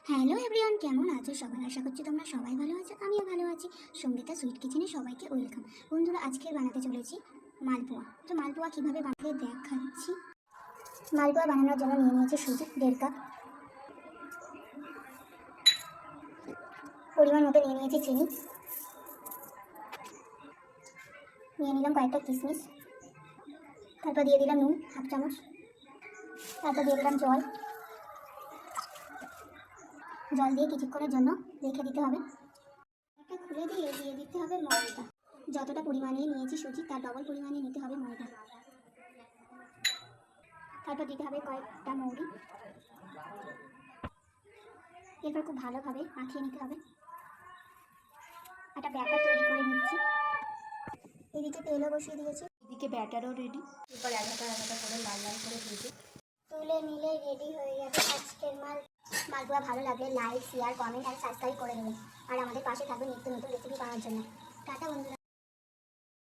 Hello everyone, কেমন আছো সবাই? আশা করছি তোমরা সবাই ভালো আছো, আমিও ভালো আছি। সঙ্গীতা সুইট কিচেনে সবাইকে ওয়েলকাম। বন্ধুরা, আজকে বানাতে চলেছি মালপোয়া। তো মালপোয়া কীভাবে বানাতে দেখাচ্ছি। মালপোয়া বানানোর জন্য নিয়ে নিয়েছি সুজি 1.5 কাপ, পরিমাণ মতো নিয়ে নিয়েছি চিনি, নিয়ে নিলাম কয়েকটা কিশমিশ, তারপর দিয়ে দিলাম নুন 1/2 চামচ, তারপর দিয়ে দিলাম জল। জল দিয়ে কিছুক্ষণের জন্য রেখে দিতে হবে। একটা খুলে দিয়ে দিয়ে দিতে হবে ময়দা। যতটা পরিমাণে নিয়েছি সুজি তার ডবল পরিমাণে নিতে হবে ময়দা। তারপর দিতে হবে কয়েকটা মৌরি। এরপর খুব ভালোভাবে মাখিয়ে নিতে হবে। একটা ব্যাটার তৈরি করে নিচ্ছি। এদিকে তেলও বসিয়ে দিয়েছি, এদিকে ব্যাটারও রেডি। এরপর এগাটা করে লাল লাল করে ভেজে তুলে নিলে রেডি হয়ে যাবে আজকের মালপোয়া। ভালো লাগলে লাইক, শেয়ার, কমেন্ট আর সাবস্ক্রাইব করে দেবেন। আর আমাদের পাশে থাকবে নিত্য নতুন রেসিপি পাওয়ার জন্য। টাটা বন্ধুরা।